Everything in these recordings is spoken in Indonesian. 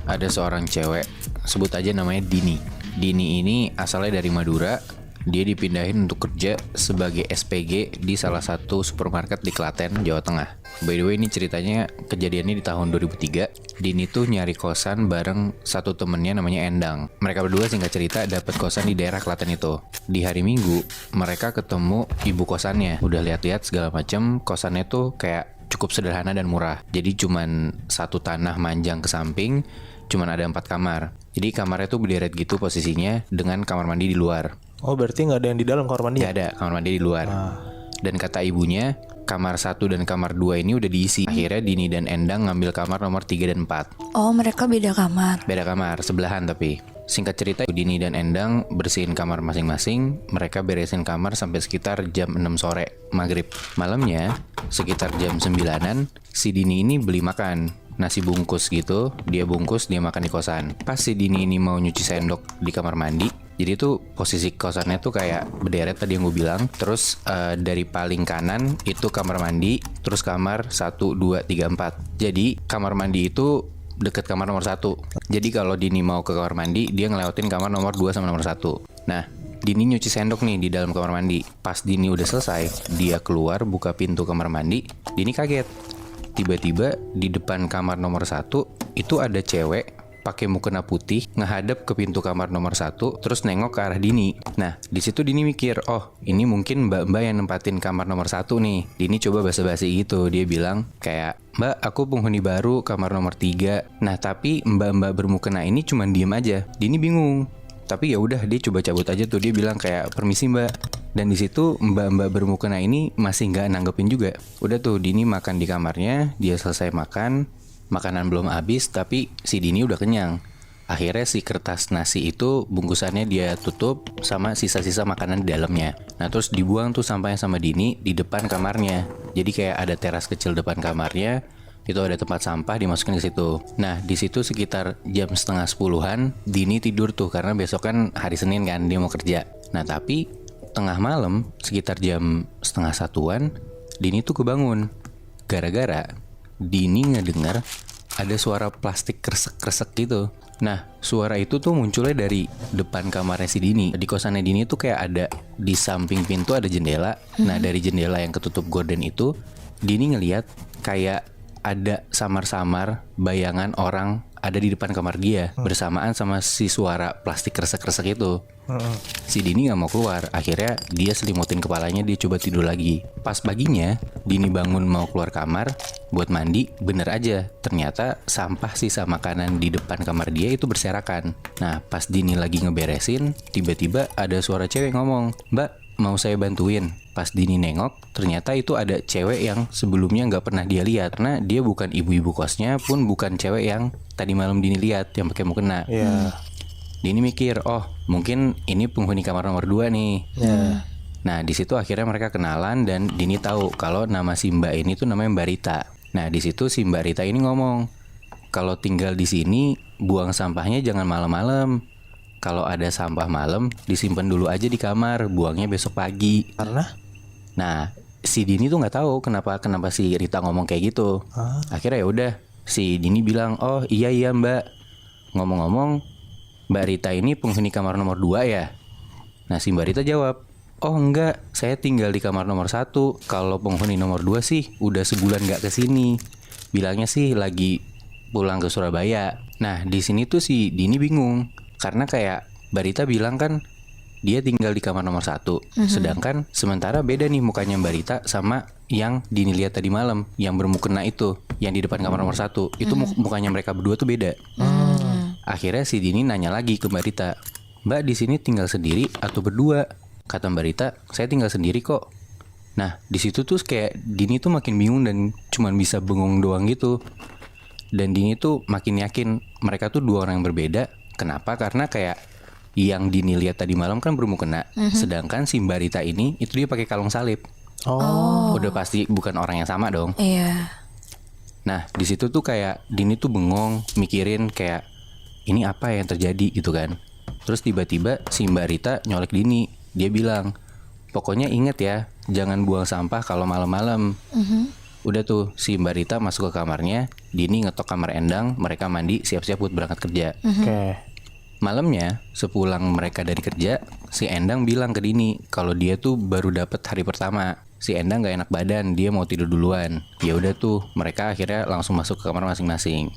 ada seorang cewek, sebut aja namanya Dini. Dini ini asalnya dari Madura. Dia dipindahin untuk kerja sebagai SPG di salah satu supermarket di Klaten, Jawa Tengah. By the way, ini ceritanya kejadiannya di tahun 2003. Dini tuh nyari kosan bareng satu temennya namanya Endang. Mereka berdua singkat cerita dapat kosan di daerah Klaten itu. Di hari Minggu, mereka ketemu ibu kosannya. Udah lihat-lihat segala macam, kosannya tuh kayak cukup sederhana dan murah. Jadi cuman satu tanah manjang ke samping, cuman ada 4 kamar. Jadi kamarnya tuh berderet gitu posisinya dengan kamar mandi di luar. Oh, berarti nggak ada yang di dalam kamar mandi? Nggak ada, kamar mandi di luar. Dan kata ibunya, kamar 1 dan kamar 2 ini udah diisi. Akhirnya Dini dan Endang ngambil kamar nomor 3 dan 4. Oh, mereka beda kamar. Beda kamar, sebelahan tapi. Singkat cerita, Dini dan Endang bersihin kamar masing-masing. Mereka beresin kamar sampai sekitar jam 6 sore, maghrib. Malamnya, sekitar jam 9-an, si Dini ini beli makan. Nasi bungkus gitu, dia bungkus, dia makan di kosan. Pas si Dini ini mau nyuci sendok di kamar mandi, jadi tuh posisi kosannya tuh kayak berderet tadi yang gue bilang. Terus dari paling kanan itu kamar mandi, terus kamar 1, 2, 3, 4. Jadi kamar mandi itu deket kamar nomor 1. Jadi kalau Dini mau ke kamar mandi, dia ngelewatin kamar nomor 2 sama nomor 1. Nah, Dini nyuci sendok nih di dalam kamar mandi. Pas Dini udah selesai, dia keluar buka pintu kamar mandi. Dini kaget. Tiba-tiba di depan kamar nomor 1 itu ada cewek pakai mukena putih ngehadap ke pintu kamar nomor 1 terus nengok ke arah Dini. Nah, di situ Dini mikir, oh ini mungkin mbak-mbak yang nempatin kamar nomor 1 nih. Dini coba basa-basi gitu, dia bilang kayak, mbak aku penghuni baru kamar nomor 3. Nah tapi mbak-mbak bermukena ini cuman diem aja. Dini bingung. Tapi ya udah dia coba cabut aja tuh, dia bilang kayak permisi mbak. Dan di situ mbak-mbak bermukena ini masih nggak nanggepin juga. Udah tuh Dini makan di kamarnya, dia selesai makan, makanan belum habis tapi si Dini udah kenyang. Akhirnya si kertas nasi itu bungkusannya dia tutup sama sisa-sisa makanan di dalamnya. Nah terus dibuang tuh sampahnya sama Dini di depan kamarnya. Jadi kayak ada teras kecil depan kamarnya. Itu ada tempat sampah dimasukin ke situ. Nah di situ sekitar jam setengah 10-an Dini tidur tuh karena besok kan hari Senin kan dia mau kerja. Nah tapi tengah malam sekitar jam setengah 1-an Dini tuh kebangun gara-gara Dini ngedengar ada suara plastik kresek-kresek gitu. Nah suara itu tuh munculnya dari depan kamarnya si Dini. Di kosannya Dini tuh kayak ada di samping pintu ada jendela. Nah dari jendela yang ketutup gorden itu Dini ngeliat kayak ada samar-samar bayangan orang ada di depan kamar dia bersamaan sama si suara plastik kresek-kresek itu. Si Dini gak mau keluar. Akhirnya dia selimutin kepalanya, dia coba tidur lagi. Pas paginya Dini bangun mau keluar kamar buat mandi, bener aja ternyata sampah sisa makanan di depan kamar dia itu berserakan. Nah pas Dini lagi ngeberesin, tiba-tiba ada suara cewek ngomong, mbak mau saya bantuin. Pas Dini nengok, ternyata itu ada cewek yang sebelumnya nggak pernah dia lihat. Karena dia bukan ibu-ibu kosnya, pun bukan cewek yang tadi malam Dini lihat yang pakai mukena. Dini mikir, oh mungkin ini penghuni kamar nomor 2 nih. Nah di situ akhirnya mereka kenalan dan Dini tahu kalau nama si Mbak ini tuh namanya Mbak Rita. Nah di situ si Mbak Rita ini ngomong, kalau tinggal di sini buang sampahnya jangan malam-malam. Kalau ada sampah malam disimpan dulu aja di kamar, buangnya besok pagi. Karena? Nah, si Dini tuh nggak tahu kenapa si Rita ngomong kayak gitu. Akhirnya ya udah, si Dini bilang, oh iya Mbak. Ngomong-ngomong, Mbak Rita ini penghuni kamar nomor 2 ya? Nah si Mbak Rita jawab, oh enggak, saya tinggal di kamar nomor 1. Kalau penghuni nomor 2 sih udah sebulan nggak kesini. Bilangnya sih lagi pulang ke Surabaya. Nah di sini tuh si Dini bingung karena kayak Mbak Rita bilang kan dia tinggal di kamar nomor 1. Sedangkan sementara beda nih mukanya Mbak Rita sama yang Dini lihat tadi malam, yang bermukena itu, yang di depan kamar nomor 1. Itu mukanya mereka berdua tuh beda. Akhirnya si Dini nanya lagi ke Mbak Rita, Mbak di sini tinggal sendiri atau berdua? Kata Mbak Rita, saya tinggal sendiri kok. Nah di situ tuh kayak Dini tuh makin bingung dan cuman bisa bengong doang gitu. Dan Dini tuh makin yakin mereka tuh 2 orang yang berbeda. Kenapa? Karena kayak yang Dini lihat tadi malam kan bermukena, sedangkan si Mbak Rita ini itu dia pakai kalung salib. Udah pasti bukan orang yang sama dong. Nah di situ tuh kayak Dini tuh bengong mikirin kayak ini apa yang terjadi gitu kan. Terus tiba-tiba si Mbak Rita nyolek Dini. Dia bilang, pokoknya inget ya, jangan buang sampah kalau malam-malam. Udah tuh si Mbak Rita masuk ke kamarnya, Dini ngetok kamar Endang, mereka mandi siap-siap buat berangkat kerja. Oke. Malamnya, sepulang mereka dari kerja, si Endang bilang ke Dini kalau dia tuh baru dapet hari pertama. Si Endang gak enak badan, dia mau tidur duluan. Ya udah tuh, mereka akhirnya langsung masuk ke kamar masing-masing.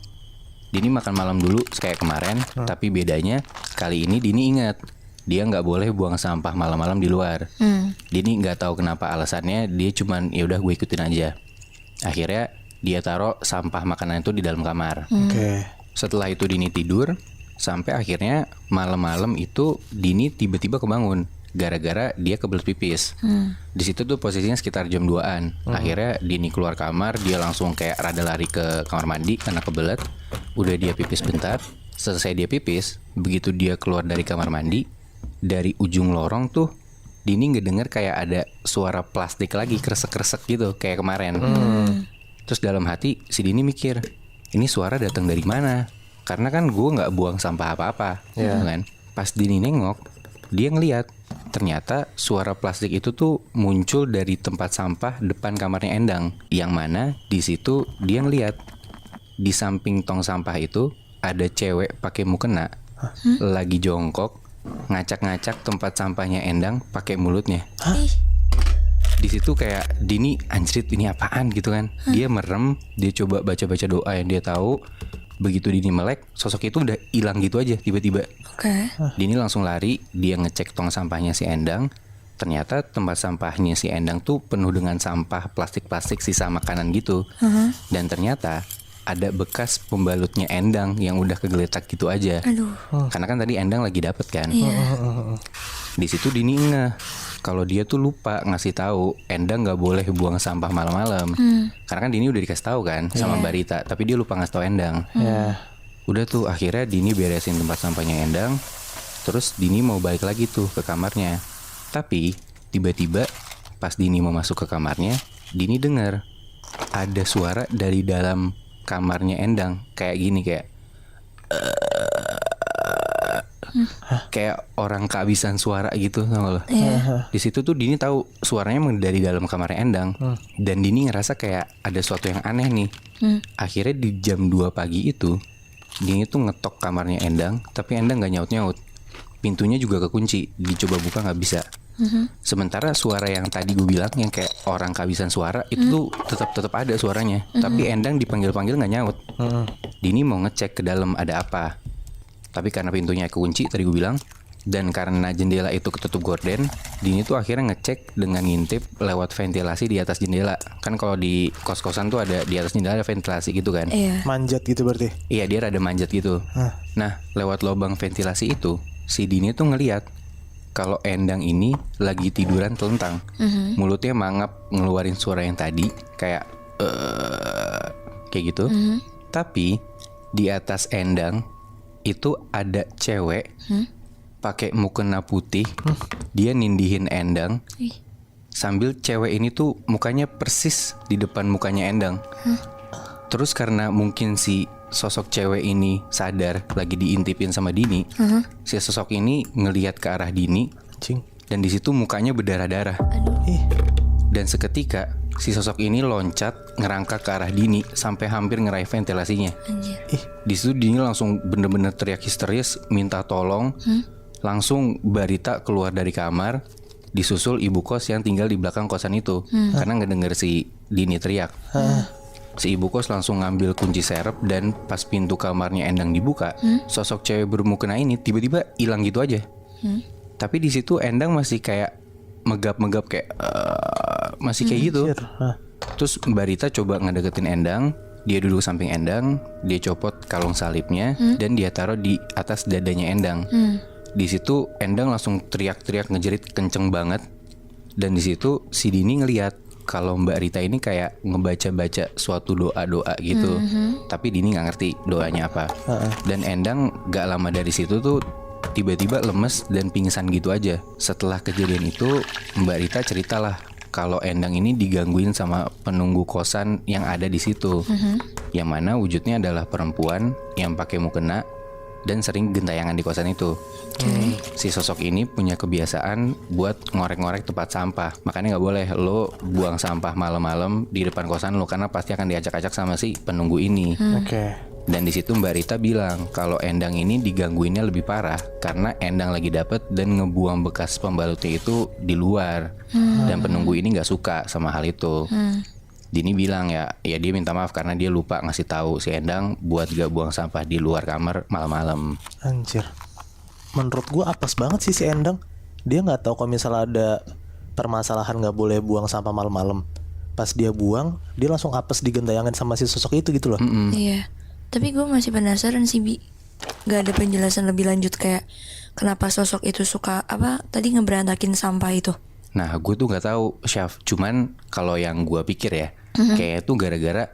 Dini makan malam dulu kayak kemarin, tapi bedanya kali ini Dini ingat dia nggak boleh buang sampah malam-malam di luar. Dini nggak tahu kenapa alasannya, dia cuman ya udah gue ikutin aja. Akhirnya dia taruh sampah makanan itu di dalam kamar. Oke. Setelah itu Dini tidur. Sampai akhirnya malam-malam itu Dini tiba-tiba kebangun gara-gara dia kebelet pipis. Di situ tuh posisinya sekitar jam 2-an. Akhirnya Dini keluar kamar, dia langsung kayak rada lari ke kamar mandi karena kebelet. Udah dia pipis bentar. Selesai dia pipis, begitu dia keluar dari kamar mandi, dari ujung lorong tuh Dini ngedenger kayak ada suara plastik lagi kresek-kresek gitu kayak kemarin. Terus dalam hati si Dini mikir, ini suara datang dari mana? Karena kan gue nggak buang sampah apa-apa, gitu kan. Pas Dini nengok, dia ngeliat ternyata suara plastik itu tuh muncul dari tempat sampah depan kamarnya Endang. Yang mana di situ dia ngeliat di samping tong sampah itu ada cewek pakai mukena, lagi jongkok, ngacak-ngacak tempat sampahnya Endang pakai mulutnya. Di situ kayak Dini anjrit ini apaan gitu kan. Dia merem, dia coba baca-baca doa yang dia tahu. Begitu Dini melek, sosok itu udah hilang gitu aja tiba-tiba. Oke. Dini langsung lari, dia ngecek tong sampahnya si Endang. Ternyata tempat sampahnya si Endang tuh penuh dengan sampah plastik-plastik sisa makanan gitu. Dan ternyata ada bekas pembalutnya Endang yang udah kegeletak gitu aja. Aduh. Karena kan tadi Endang lagi dapet kan. Iya. Di situ Dini ngeh kalau dia tuh lupa ngasih tahu Endang nggak boleh buang sampah malam-malam. Karena kan Dini udah dikasih tahu kan sama Mbak Rita, tapi dia lupa ngasih tahu Endang. Ya. Udah tuh akhirnya Dini beresin tempat sampahnya Endang. Terus Dini mau balik lagi tuh ke kamarnya. Tapi tiba-tiba pas Dini mau masuk ke kamarnya, Dini dengar ada suara dari dalam kamarnya Endang kayak gini, kayak kayak orang kehabisan suara gitu, tau gak lo? Di situ tuh Dini tahu suaranya emang dari dalam kamarnya Endang. Dan Dini ngerasa kayak ada sesuatu yang aneh nih. Akhirnya di jam 2 pagi itu Dini tuh ngetok kamarnya Endang, tapi Endang gak nyaut-nyaut. Pintunya juga kekunci, dicoba buka gak bisa. Sementara suara yang tadi gue bilang yang kayak orang kehabisan suara itu tuh tetap ada suaranya. Tapi Endang dipanggil-panggil gak nyaut. Dini mau ngecek ke dalam ada apa. Tapi karena pintunya kekunci tadi gue bilang, dan karena jendela itu ketutup gorden, Dini tuh akhirnya ngecek dengan ngintip lewat ventilasi di atas jendela. Kan kalau di kos-kosan tuh ada di atas jendela ada ventilasi gitu kan. Iya. Manjat gitu berarti. Iya, dia rada manjat gitu. Nah, lewat lubang ventilasi itu, si Dini tuh ngeliat kalau Endang ini lagi tiduran telentang. Mulutnya mangap ngeluarin suara yang tadi kayak kayak gitu. Tapi di atas Endang itu ada cewek pakai mukena putih. Dia nindihin Endang. Sambil cewek ini tuh mukanya persis di depan mukanya Endang. Terus karena mungkin si sosok cewek ini sadar lagi diintipin sama Dini, si sosok ini ngelihat ke arah Dini, Cing. dan di situ mukanya berdarah-darah. Ih. Dan seketika si sosok ini loncat ngerangkak ke arah Dini sampai hampir ngeraih ventilasinya. Anjir. Di situ Dini langsung bener-bener teriak histeris, minta tolong. Langsung Barita keluar dari kamar, disusul ibu kos yang tinggal di belakang kosan itu. Karena ngedenger si Dini teriak. Si ibu kos langsung ngambil kunci serep, dan pas pintu kamarnya Endang dibuka, sosok cewek bermukena ini tiba-tiba hilang gitu aja. Tapi di situ Endang masih kayak megap-megap kayak masih kayak gitu. Anjir. Terus Mbak Rita coba ngedeketin Endang. Dia duduk samping Endang, dia copot kalung salibnya dan dia taruh di atas dadanya Endang. Di situ Endang langsung teriak-teriak ngejerit kenceng banget. Dan di situ si Dini ngeliat kalau Mbak Rita ini kayak ngebaca-baca suatu doa-doa gitu. Tapi Dini nggak ngerti doanya apa. Dan Endang gak lama dari situ tuh tiba-tiba lemes dan pingsan gitu aja. Setelah kejadian itu Mbak Rita ceritalah kalau Endang ini digangguin sama penunggu kosan yang ada di situ. Yang mana wujudnya adalah perempuan yang pakai mukena, dan sering gentayangan di kosan itu. Si sosok ini punya kebiasaan buat ngorek-ngorek tempat sampah. Makanya nggak boleh lo buang sampah malam-malam di depan kosan lo, karena pasti akan diacak-acak sama si penunggu ini. Oke. Dan di situ Mbak Rita bilang kalau Endang ini digangguinnya lebih parah karena Endang lagi dapet dan ngebuang bekas pembalutnya itu di luar. Dan penunggu ini nggak suka sama hal itu. Dini bilang ya dia minta maaf karena dia lupa ngasih tahu si Endang buat gak buang sampah di luar kamar malam-malam. Anjir. Menurut gua apes banget sih si Endang. Dia nggak tahu kalau misalnya ada permasalahan nggak boleh buang sampah malam-malam. Pas dia buang, dia langsung apes digentayangan sama si sosok itu gitu loh. Iya. Tapi gue masih penasaran sih, Bi. Gak ada penjelasan lebih lanjut kayak kenapa sosok itu suka tadi ngeberantakin sampah itu. Nah gue tuh nggak tahu Syaf, cuman kalau yang gue pikir ya kayak itu gara-gara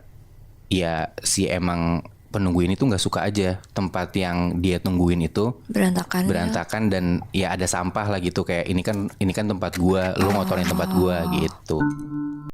ya si emang penunggu ini tuh nggak suka aja tempat yang dia tungguin itu berantakan dan ya ada sampah lah gitu, kayak ini kan tempat gue, lo ngotorin tempat gue gitu.